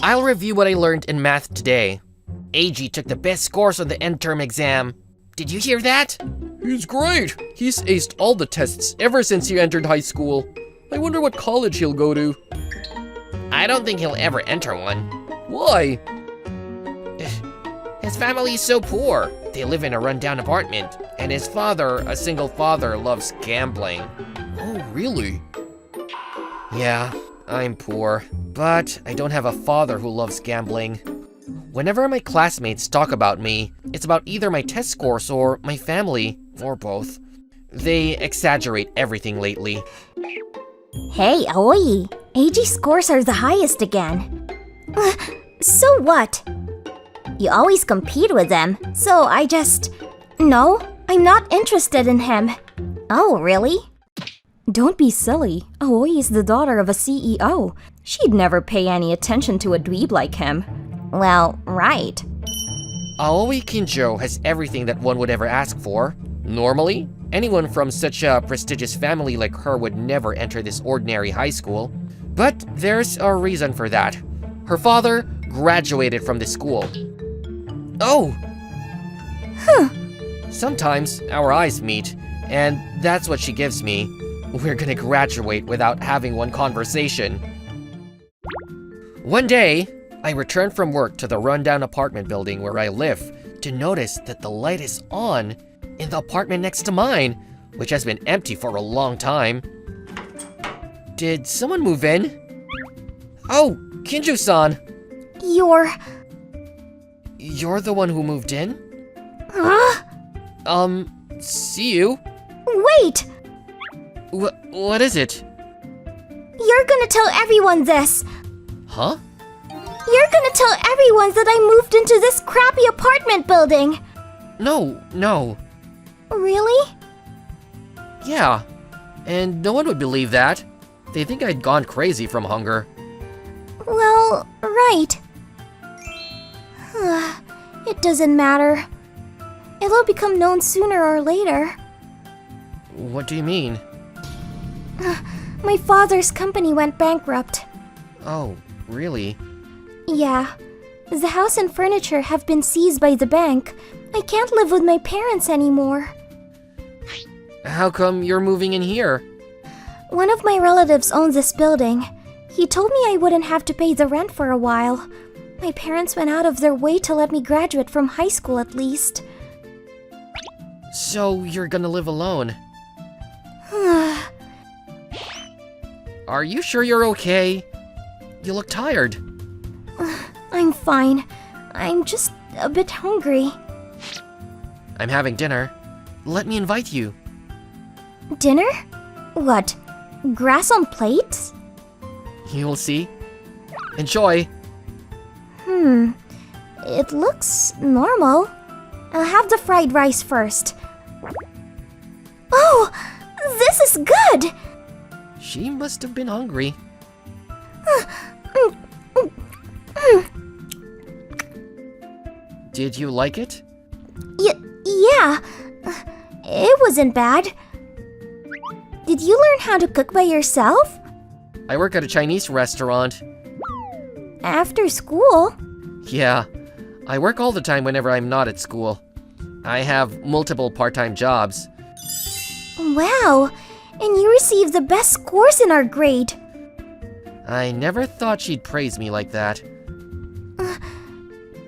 I'll review what I learned in math today. AG took the best scores on the end term exam. Did you hear that? He's great. He's aced all the tests ever since he entered high school. I wonder what college he'll go to. I don't think he'll ever enter one. Why? His family is so poor. They live in a rundown apartment, and his father, a single father, loves gambling. Oh, really? Yeah, I'm poor, but I don't have a father who loves gambling. Whenever my classmates talk about me, it's about either my test scores or my family, or both. They exaggerate everything lately. Hey, Aoi. AG scores are the highest again. So what? You always compete with them, so I just... No, I'm not interested in him. Oh, really? Don't be silly. Aoi is the daughter of a CEO. She'd never pay any attention to a dweeb like him. Well, right. Aoi Kinjo has everything that one would ever ask for. Normally, anyone from such a prestigious family like her would never enter this ordinary high school. But there's a reason for that. Her father graduated from this school. Oh! Huh. Sometimes our eyes meet, and that's what she gives me. We're gonna graduate without having one conversation. One day, I returned from work to the rundown apartment building where I live to notice that the light is on in the apartment next to mine, which has been empty for a long time. Did someone move in? Oh, Kinju-san! You're the one who moved in? Huh? See you. Wait! What is it? You're gonna tell everyone this! Huh? You're gonna tell everyone that I moved into this crappy apartment building! No. Really? Yeah. And no one would believe that. They think I'd gone crazy from hunger. Well, right. It doesn't matter. It'll become known sooner or later. What do you mean? My father's company went bankrupt. Oh, really? Yeah. The house and furniture have been seized by the bank. I can't live with my parents anymore. How come you're moving in here? One of my relatives owns this building. He told me I wouldn't have to pay the rent for a while. My parents went out of their way to let me graduate from high school at least. So you're gonna live alone? Are you sure you're okay? You look tired. I'm fine. I'm just a bit hungry. I'm having dinner. Let me invite you. Dinner? What? Grass on plates? You'll see. Enjoy. It looks normal. I'll have the fried rice first. Oh! This is good! She must have been hungry. Did you like it? Yeah. It wasn't bad. Did you learn how to cook by yourself? I work at a Chinese restaurant. After school? Yeah, I work all the time whenever I'm not at school. I have multiple part-time jobs. Wow, and you received the best scores in our grade. I never thought she'd praise me like that.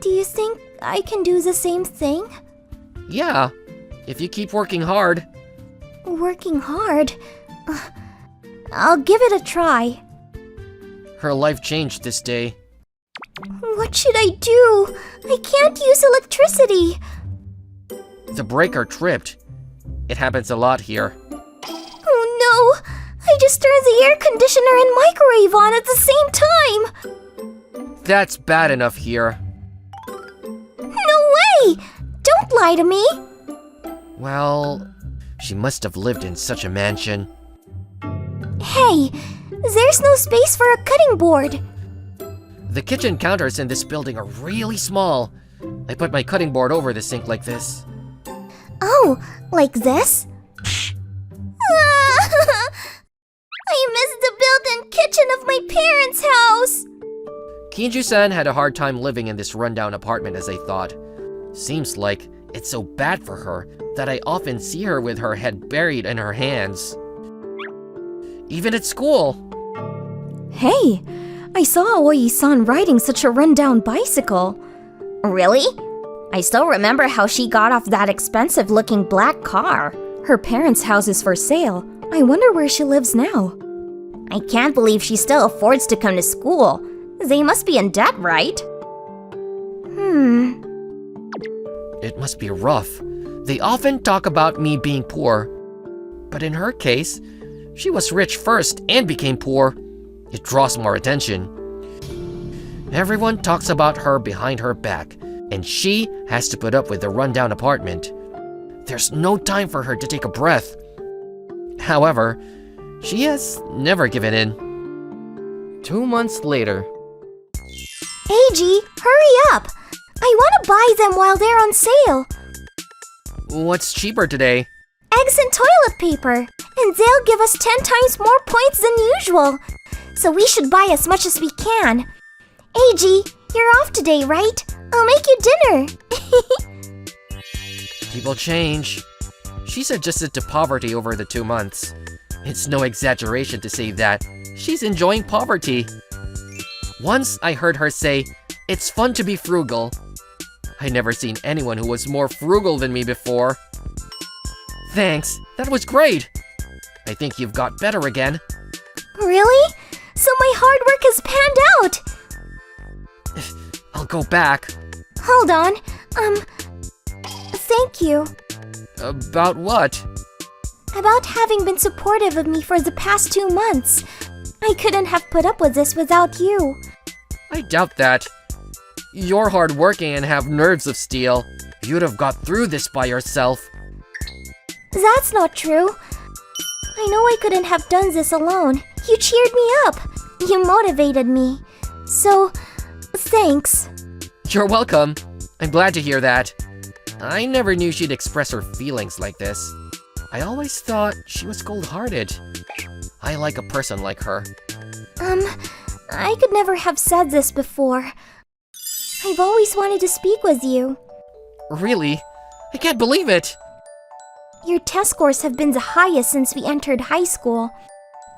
Do you think I can do the same thing? Yeah, if you keep working hard. Working hard? I'll give it a try. Her life changed this day. What should I do? I can't use electricity. The breaker tripped. It happens a lot here. Oh no! I just turned the air conditioner and microwave on at the same time! That's bad enough here. No way! Don't lie to me! Well, she must have lived in such a mansion. Hey, there's no space for a cutting board. The kitchen counters in this building are really small. I put my cutting board over the sink like this. Oh, like this? I miss the built-in kitchen of my parents' house. Kinju-san had a hard time living in this rundown apartment as I thought. Seems like it's so bad for her that I often see her with her head buried in her hands. Even at school. Hey, I saw Aoi-san riding such a rundown bicycle. Really? I still remember how she got off that expensive-looking black car. Her parents' house is for sale. I wonder where she lives now. I can't believe she still affords to come to school. They must be in debt, right? It must be rough. They often talk about me being poor. But in her case, she was rich first and became poor. It draws more attention. Everyone talks about her behind her back, and she has to put up with the rundown apartment. There's no time for her to take a breath. However, she has never given in. 2 months later. Eiji, hurry up! I want to buy them while they're on sale. What's cheaper today? Eggs and toilet paper. And they'll give us 10 times more points than usual. So we should buy as much as we can. Eiji, you're off today, right? I'll make you dinner. People change. She's adjusted to poverty over the 2 months. It's no exaggeration to say that she's enjoying poverty. Once I heard her say, "It's fun to be frugal." I never seen anyone who was more frugal than me before. Thanks, that was great. I think you've got better again. Really? So my hard work has panned out. I'll go back. Hold on. Thank you. About what? About having been supportive of me for the past 2 months. I couldn't have put up with this without you. I doubt that. You're hardworking and have nerves of steel. You'd have got through this by yourself. That's not true. I know I couldn't have done this alone. You cheered me up. You motivated me. So, thanks. You're welcome. I'm glad to hear that. I never knew she'd express her feelings like this. I always thought she was cold-hearted. I like a person like her. I could never have said this before. I've always wanted to speak with you. Really? I can't believe it! Your test scores have been the highest since we entered high school.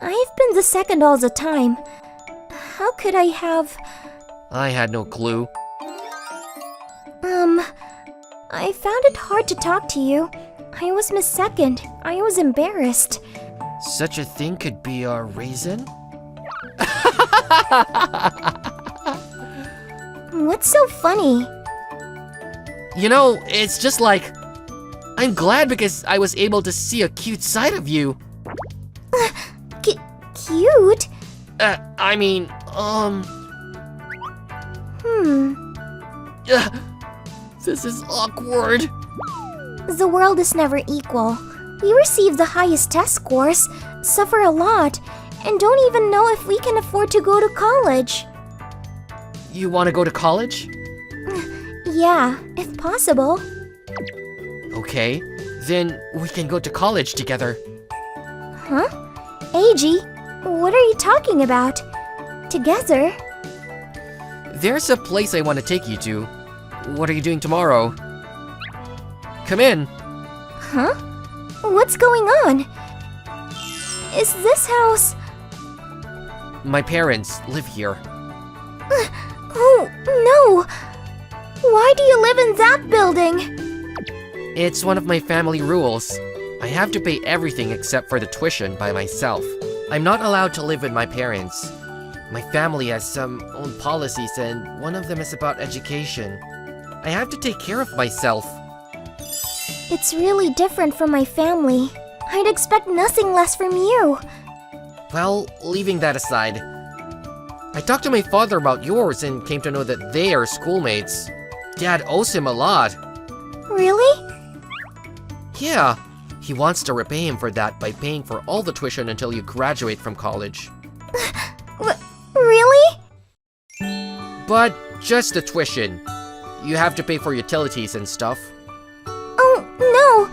I've been the second all the time. How could I have... I had no clue. I found it hard to talk to you. I was Miss Second. I was embarrassed. Such a thing could be a reason? What's so funny? You know, it's just like... I'm glad because I was able to see a cute side of you. Cute? I mean, This is awkward. The world is never equal. We receive the highest test scores, suffer a lot, and don't even know if we can afford to go to college. You want to go to college? Yeah, if possible. Okay, then we can go to college together. Huh? Eiji, what are you talking about? Together? There's a place I want to take you to. What are you doing tomorrow? Come in. Huh? What's going on? Is this house... My parents live here. Oh, no! Why do you live in that building? It's one of my family rules. I have to pay everything except for the tuition by myself. I'm not allowed to live with my parents. My family has some own policies and one of them is about education. I have to take care of myself. It's really different from my family. I'd expect nothing less from you. Well, leaving that aside, I talked to my father about yours and came to know that they are schoolmates. Dad owes him a lot. Really? Yeah, he wants to repay him for that by paying for all the tuition until you graduate from college. Really? But just the tuition. You have to pay for utilities and stuff. Oh, no!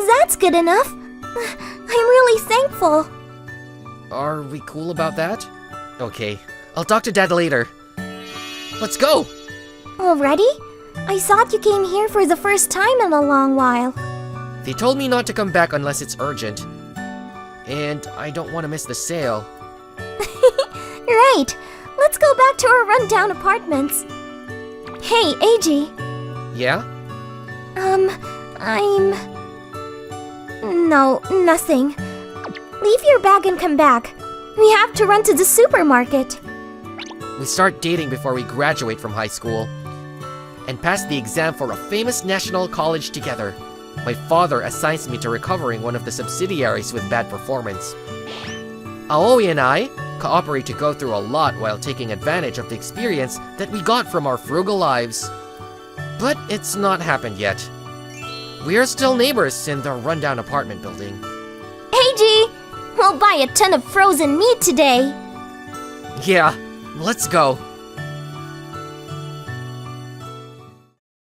That's good enough. I'm really thankful. Are we cool about that? Okay, I'll talk to Dad later. Let's go! Already? I thought you came here for the first time in a long while. They told me not to come back unless it's urgent. And I don't want to miss the sale. Right. Let's go back to our rundown apartments. Hey, AG. Yeah? No, nothing. Leave your bag and come back. We have to run to the supermarket. We start dating before we graduate from high school. And pass the exam for a famous national college together. My father assigns me to recovering one of the subsidiaries with bad performance. Aoi and I cooperate to go through a lot while taking advantage of the experience that we got from our frugal lives. But it's not happened yet. We are still neighbors in the rundown apartment building. AG, we'll buy a ton of frozen meat today. Yeah, let's go.